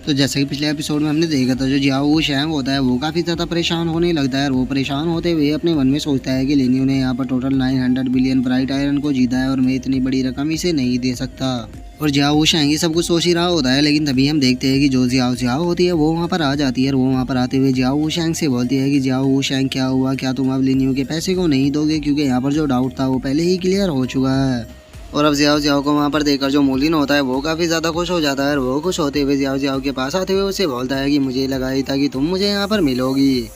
तो जैसे कि पिछले एपिसोड में हमने देखा था, जो जियाओ वो शैंग होता है वो काफ़ी ज़्यादा परेशान होने लगता है और वो परेशान होते हुए अपने मन में सोचता है कि लिन्यू ने यहाँ पर टोटल 900 बिलियन ब्राइट आयरन को जीता है और मैं इतनी बड़ी रकम इसे नहीं दे सकता। और जियाओ वो शैंग ये सब कुछ सोच ही रहा होता है, लेकिन तभी हम देखते हैं कि जो जियाओ जियाओ होती है वो वहाँ पर आ जाती है और वो वहाँ पर आते हुए जियाओ वो शैंग से बोलती है कि जियाओ वो शैंग क्या हुआ, क्या तुम अब लिन्यू के पैसे को नहीं दोगे, क्योंकि यहाँ पर जो डाउट था वो पहले ही क्लियर हो चुका है। और अब जियाओ जियाओ को वहाँ पर देखकर जो मोलिन होता है वो काफ़ी ज़्यादा खुश हो जाता है और वो खुश होते हुए जियाओ जियाओ के पास आते हुए उसे बोलता है कि मुझे लगा ही था कि तुम मुझे यहाँ पर मिलोगी।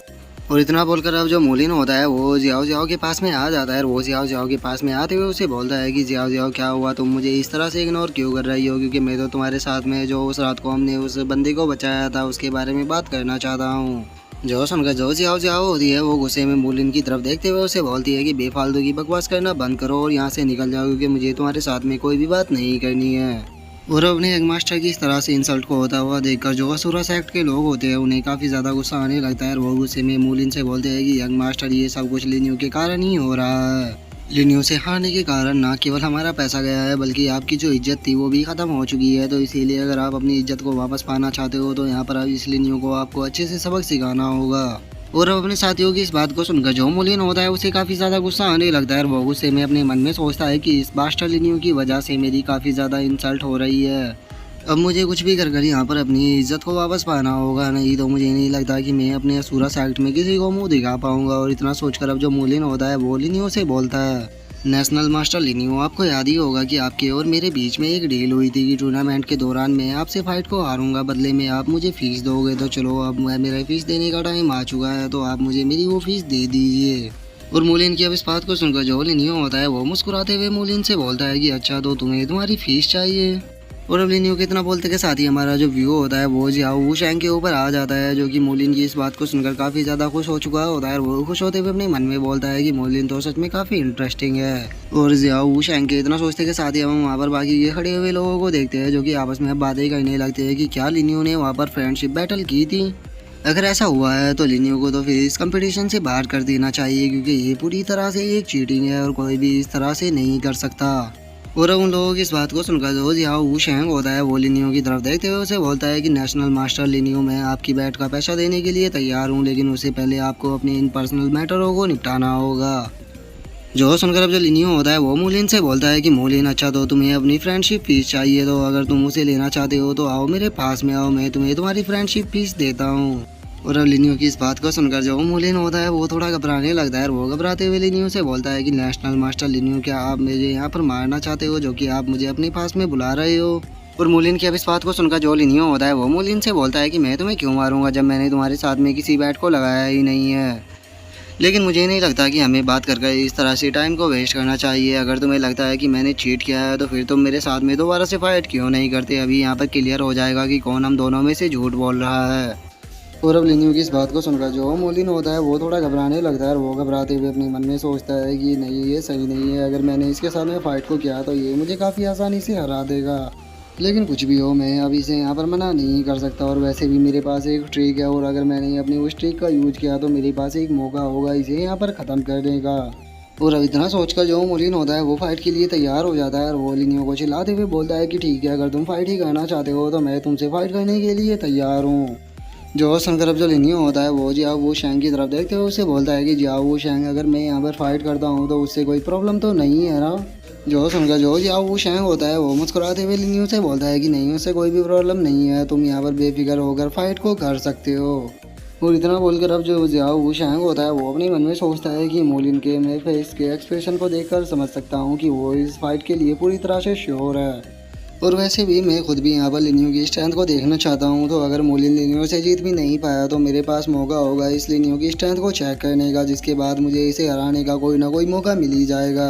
और इतना बोलकर अब जो मोलिन होता है वो जियाओ जियाओ के पास में आ जाता है और वो जियाओ जियाओ के पास में आते हुए उसे बोलता है कि जियाओ जियाओ क्या हुआ, तुम मुझे इस तरह से इग्नोर क्यों कर रही हो, क्योंकि मैं तो तुम्हारे साथ में जो उस रात को हमने उस बंदे को बचाया था उसके बारे में बात करना चाहता हूँ। जो सुनकर जो जियाओ जियाओ होती है वो गुस्से में मोलिन की तरफ देखते हुए उसे बोलती है कि बेफालतू की बकवास करना बंद करो और यहाँ से निकल जाओ, क्योंकि मुझे तुम्हारे साथ में कोई भी बात नहीं करनी है। और अपने यंग मास्टर की इस तरह से इंसल्ट को होता हुआ देखकर जो असुरा सेक्ट के लोग होते हैं उन्हें काफ़ी ज़्यादा गुस्सा आने लगता है और वो गुस्से में मोलिन से बोलते हैं कि यंग मास्टर ये सब कुछ लिन्यू के कारण ही हो रहा है। लिन्यू से हारने के कारण ना केवल हमारा पैसा गया है बल्कि आपकी जो इज्जत थी वो भी ख़त्म हो चुकी है, तो इसीलिए अगर आप अपनी इज्जत को वापस पाना चाहते हो तो यहाँ पर अब इस लिन्यू को आपको अच्छे से सबक सिखाना होगा। और अब अपने साथियों की इस बात को सुनकर जो मोलिन होता है उसे काफ़ी ज़्यादा गुस्सा आने लगता है और वो गुस्से में अपने मन में सोचता है कि इस बास्टर लिन्यू की वजह से मेरी काफ़ी ज़्यादा इंसल्ट हो रही है। अब मुझे कुछ भी कर यहाँ पर अपनी इज्जत को वापस पाना होगा, नहीं तो मुझे नहीं लगता कि मैं अपने असुरा सेक्ट में किसी को मुंह दिखा पाऊंगा। और इतना सोचकर अब जो मोलिन होता है वो लिन्यू से बोलता है, नेशनल मास्टर लिन्यू, आपको याद ही होगा कि आपके और मेरे बीच में एक डील हुई थी कि टूर्नामेंट के दौरान मैं आपसे फाइट को हारूंगा, बदले में आप मुझे फीस दोगे। तो चलो अब मेरा फीस देने का टाइम आ चुका है, तो आप मुझे मेरी वो फीस दे दीजिए। और मोलिन की अब इस बात को सुनकर जो लिन्यू होता है वो मुस्कुराते हुए मोलिन से बोलता है कि अच्छा तो तुम्हें तुम्हारी फीस चाहिए। और अब लिन्यू के इतना बोलते के साथ ही हमारा जो व्यू होता है वो जियाओ वो शैंग के ऊपर आ जाता है, जो कि मोलिन की इस बात को सुनकर काफ़ी ज़्यादा खुश हो चुका होता है और वो खुश होते हुए अपने मन में बोलता है कि मोलिन तो सच में काफ़ी इंटरेस्टिंग है। और जियाओ वो शैंग के इतना सोचते के साथ ही हम वहाँ पर बाकी के खड़े हुए लोगों को देखते हैं, जो कि आपस में अब बातें करने लगते हैं कि क्या लिन्यू ने वहाँ पर फ्रेंडशिप बैटल की थी। अगर ऐसा हुआ है तो लिन्यू को तो फिर इस कंपटीशन से बाहर कर देना चाहिए, क्योंकि ये पूरी तरह से एक चीटिंग है और कोई भी इस तरह से नहीं कर सकता। और अब उन लोगों की इस बात को सुनकर जो जियाओ वो शैंग होता है वो लिन्यू की तरफ देखते हुए उसे बोलता है कि नेशनल मास्टर लिन्यू, मैं आपकी बैट का पैसा देने के लिए तैयार हूँ, लेकिन उससे पहले आपको अपने इन पर्सनल मैटरों को निपटाना होगा। जो सुनकर अब जो लिन्यू होता है वो मोलिन से बोलता है कि मोलिन, अच्छा तो तुम्हें अपनी फ्रेंडशिप फीस चाहिए, तो अगर तुम उसे लेना चाहते हो तो आओ मेरे पास में आओ, मैं तुम्हें तुम्हारी फ्रेंडशिप फीस देता हूँ। और अब लिन्यू की इस बात को सुनकर जो मोलिन होता है वो थोड़ा घबराने लगता है और वो घबराते हुए लिन्यू से बोलता है कि नेशनल मास्टर लिन्यू, क्या आप मुझे यहाँ पर मारना चाहते हो, जो कि आप मुझे अपने पास में बुला रहे हो। और मोलिन की अब इस बात को सुनकर जो लिन्यू होता है वो मोलिन से बोलता है कि मैं तुम्हें क्यों मारूंगा जब मैंने तुम्हारे साथ में किसी बैट को लगाया ही नहीं है। लेकिन मुझे नहीं लगता कि हमें बात कर इस तरह से टाइम को वेस्ट करना चाहिए। अगर तुम्हें लगता है कि मैंने चीट किया है तो फिर तुम मेरे साथ में दोबारा से फाइट क्यों नहीं करते, अभी यहाँ पर क्लियर हो जाएगा कि कौन हम दोनों में से झूठ बोल रहा है। और अब लिन्यू की इस बात को सुनकर जो मोलिन होता है वो थोड़ा घबराने लगता है और वो घबराते हुए अपने मन में सोचता है कि नहीं, ये सही नहीं है, अगर मैंने इसके साथ में फ़ाइट को किया तो ये मुझे काफ़ी आसानी से हरा देगा। लेकिन कुछ भी हो, मैं अभी से यहाँ पर मना नहीं कर सकता, और वैसे भी मेरे पास एक ट्रिक है और अगर मैंने अपनी उस ट्रिक का यूज किया तो मेरे पास एक मौका होगा इसे यहाँ पर ख़त्म करने का। और अब इतना सोचकर जो मोलिन होता है वो फाइट के लिए तैयार हो जाता है और वो लिन्यू को चिल्लाते हुए बोलता है कि ठीक है, अगर तुम फाइट ही करना चाहते हो तो मैं तुमसे फाइट करने के लिए तैयार हूँ। जो सुनकर अब जो लिन्यू होता है वो जियाओ वो शैंग की तरफ देखते हुए उससे बोलता है कि जियाओ वो शैंग, अगर मैं यहाँ पर फाइट करता हूँ तो उससे कोई प्रॉब्लम तो नहीं है ना। जो सुनकर जो जियाओ वो शैंग होता है वो मुस्कुराते हुए लिन्यू से बोलता है कि नहीं, उससे कोई भी प्रॉब्लम नहीं है, तुम यहाँ पर बेफिक्र होकर फाइट को कर सकते हो। और इतना बोलकर अब जो जियाओ वो शैंग होता है वो अपने मन में सोचता है कि मोलिन के मेरे फेस के एक्सप्रेशन को देखकर समझ सकता हूँ कि वो इस फाइट के लिए पूरी तरह से श्योर है। और वैसे भी मैं खुद भी यहाँ पर लिन्यू की स्ट्रेंथ को देखना चाहता हूँ, तो अगर मोलिन लिन्यू से जीत भी नहीं पाया तो मेरे पास मौका होगा इस लिन्यू की स्ट्रेंथ को चेक करने का, जिसके बाद मुझे इसे हराने का कोई ना कोई मौका मिल ही जाएगा।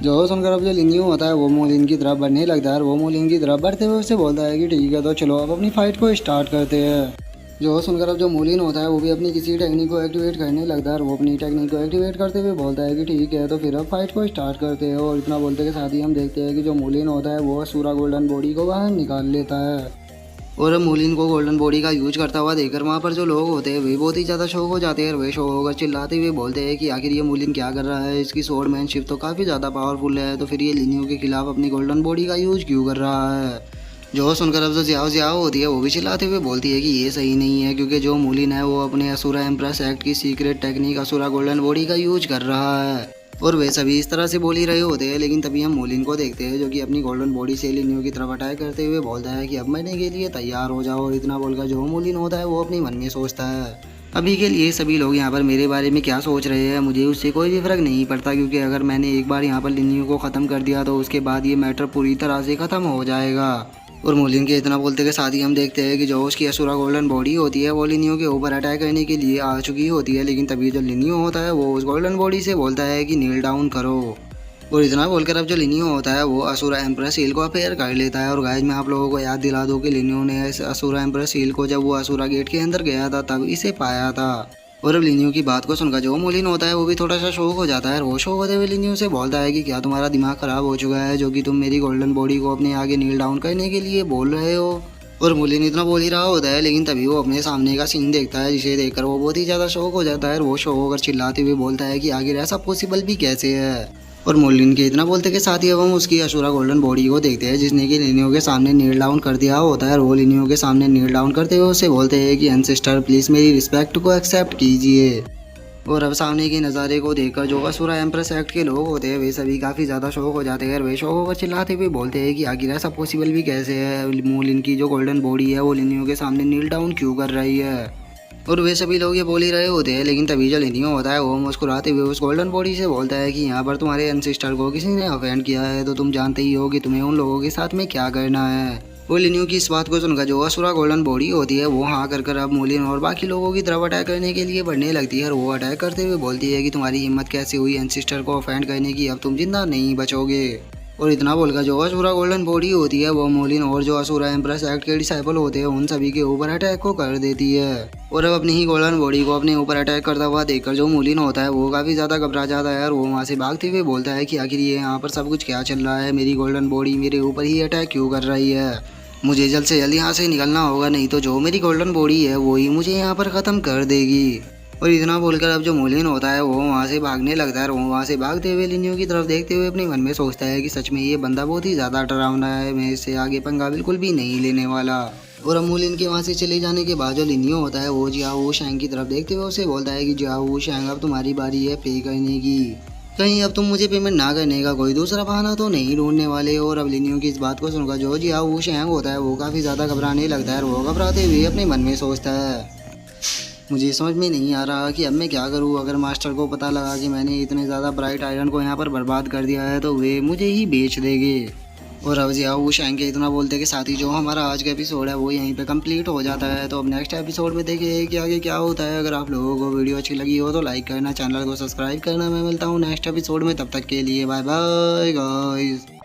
जो सुनकर अब जो लिन्यू होता है वो मोलिन की तरफ बढ़ने लगता है और वो मोलिन की तरफ बढ़ते हुए उससे बोलता है कि ठीक है, तो चलो अब अपनी फाइट को स्टार्ट करते हैं। जो सुनकर अब जो मोलिन होता है वो भी अपनी किसी टेक्निक को एक्टिवेट करने लगता है और वो अपनी टेक्निक को एक्टिवेट करते हुए बोलता है कि ठीक है, तो फिर अब फाइट को स्टार्ट करते हैं। और इतना बोलते के साथ ही हम देखते हैं कि जो मोलिन होता है वो असुरा गोल्डन बॉडी को बाहर निकाल लेता है। और अब मोलिन को गोल्डन बॉडी का यूज करता हुआ देखकर वहाँ पर जो लोग होते हैं वे बहुत ही ज़्यादा शौक हो जाते हैं और वे शौक होकर चिल्लाते हुए बोलते हैं कि आखिर ये मोलिन क्या कर रहा है, इसकी स्वॉर्डमैनशिप तो काफ़ी ज़्यादा पावरफुल है, तो फिर ये लिन्यू के खिलाफ अपनी गोल्डन बॉडी का यूज क्यों कर रहा है। जो सुनकर अब जो जियाओ जियाओ होती है वो भी चिल्लाते हुए बोलती है कि ये सही नहीं है, क्योंकि जो मूलिन है वो अपने असुरा एम्प्रेस एक्ट की सीक्रेट टेक्निक असुरा गोल्डन बॉडी का यूज कर रहा है। और वे सभी इस तरह से बोल ही रहे होते हैं, लेकिन तभी हम मूलिन को देखते हैं जो कि अपनी गोल्डन बॉडी से लिनियो की तरफ अटैक करते हुए बोलता है कि अब मरने के लिए तैयार हो जाओ। और इतना बोलकर जो मूलिन होता है वो अपने मन में सोचता है अभी के लिए सभी लोग यहाँ पर मेरे बारे में क्या सोच रहे हैं, मुझे उससे कोई भी फर्क नहीं पड़ता, क्योंकि अगर मैंने एक बार यहाँ पर लिनियो को ख़त्म कर दिया तो उसके बाद ये मैटर पूरी तरह से ख़त्म हो जाएगा। और मूलिन के इतना बोलते के साथ ही हम देखते हैं कि जो उसकी असुरा गोल्डन बॉडी होती है वो लिनियो के ऊपर अटैक करने के लिए आ चुकी होती है, लेकिन तभी जो लिनियो होता है वो उस गोल्डन बॉडी से बोलता है कि नील डाउन करो। और इतना बोलकर अब जो लिनियो होता है वो असुरा एम्प्रेस हील को अपेयर कर लेता है। और गाइस मैं आप लोगों को याद दिला दूं कि लिनियो ने इस असुरा एम्प्रेस हील को जब वो असुरा गेट के अंदर गया था तब इसे पाया था। और अब लिनियो की बात को सुनकर जो मूलिन होता है वो भी थोड़ा सा शौक हो जाता है। वो शौक होते हुए लिनियो से बोलता है कि क्या तुम्हारा दिमाग खराब हो चुका है जो कि तुम मेरी गोल्डन बॉडी को अपने आगे नील डाउन करने के लिए बोल रहे हो। और मूलिन इतना बोल ही रहा होता है, लेकिन तभी वो अपने सामने का सीन देखता है जिसे देखकर वो बहुत ही ज़्यादा शौक हो जाता है। और वो शौक होकर चिल्लाते हुए बोलता है कि आखिर ऐसा पॉसिबल भी कैसे है। और मूलिन के इतना बोलते के साथ ही अब हम उसकी असुरा गोल्डन बॉडी को देखते हैं जिसने कि लिनियो के सामने नील डाउन कर दिया होता है। और वो लिनियो के सामने नील डाउन करते हुए उससे बोलते हैं कि एंसेस्टर प्लीज़ मेरी रिस्पेक्ट को एक्सेप्ट कीजिए। और अब सामने के नज़ारे को देखकर जो असुरा एम्प्रेस एक्ट के लोग होते हैं वे सभी काफ़ी ज़्यादा शौक हो जाते हैं। और वे शौक होकर चिल्लाते हुए बोलते हैं कि आखिर ऐसा पॉसिबल भी कैसे है, मूलिन की जो गोल्डन बॉडी है वो लिनियो के सामने नील डाउन क्यों कर रही है। और वे सभी लोग ये बोल ही रहे होते हैं, लेकिन तभी जो लिनियो होता है वो मुस्कुराते हुए उस गोल्डन बॉडी से बोलता है कि यहाँ पर तुम्हारे एंसेस्टर को किसी ने ऑफेंड किया है तो तुम जानते ही हो कि तुम्हें उन लोगों के साथ में क्या करना है। वो लिनियो की इस बात को सुनकर जो असुरा गोल्डन बॉडी होती है वो हाँ कर अब मूलिन और बाकी लोगों की तरफ अटैक करने के लिए बढ़ने लगती है। और वो अटैक करते हुए बोलती है कि तुम्हारी हिम्मत कैसे हुई एंसेस्टर को ऑफेंड करने की, अब तुम जिंदा नहीं बचोगे। और इतना बोलकर जो असुरा गोल्डन बॉडी होती है वो मूलिन और जो असुरा एम्प्रेस एक्ट के डिसाइपल होते हैं उन सभी के ऊपर अटैक को कर देती है। और अब अपनी ही गोल्डन बॉडी को अपने ऊपर अटैक करता हुआ देखकर जो मूलिन होता है वो काफ़ी ज़्यादा घबरा जाता है। और वो वहाँ से भागते हुए बोलता है कि आखिर ये यहाँ पर सब कुछ क्या चल रहा है, मेरी गोल्डन बॉडी मेरे ऊपर ही अटैक क्यों कर रही है, मुझे जल्द से जल्द यहाँ से निकलना होगा, नहीं तो जो मेरी गोल्डन बॉडी है वो ही मुझे यहाँ पर ख़त्म कर देगी। और इतना बोलकर अब जो मूलिन होता है वो वहाँ से भागने लगता है। और वो वहाँ से भागते हुए लिनियो की तरफ देखते हुए अपने मन में सोचता है कि सच में ये बंदा बहुत ही ज़्यादा डरावना है, मैं इससे आगे पंगा बिल्कुल भी नहीं लेने वाला। और अब मूलिन के वहाँ से चले जाने के बाद जो लिनियो होता है वो जियाओ शैंग की तरफ देखते हुए उसे बोलता है कि जियाओ शैंग अब तुम्हारी बारी है पे करने की, कहीं अब तुम मुझे पेमेंट ना करने का कोई दूसरा बहाना तो नहीं ढूंढने वाले हो। और अब लिनियो की इस बात को सुनकर जो जियाओ शैंग होता है वो काफ़ी ज़्यादा घबराने लगता है। और वो घबराते हुए अपने मन में सोचता है मुझे समझ में नहीं आ रहा कि अब मैं क्या करूं, अगर मास्टर को पता लगा कि मैंने इतने ज़्यादा ब्राइट आयरन को यहाँ पर बर्बाद कर दिया है तो वे मुझे ही बेच देंगे। और अब जियाओ शैंग के इतना बोलते के साथ ही जो हमारा आज का एपिसोड है वो यहीं पे कंप्लीट हो जाता है। तो अब नेक्स्ट एपिसोड में देखिए कि आगे क्या होता है। अगर आप लोगों को वीडियो अच्छी लगी हो तो लाइक करना, चैनल को सब्सक्राइब करना। मैं मिलता हूँ नेक्स्ट एपिसोड में, तब तक के लिए बाय बाय गाइस।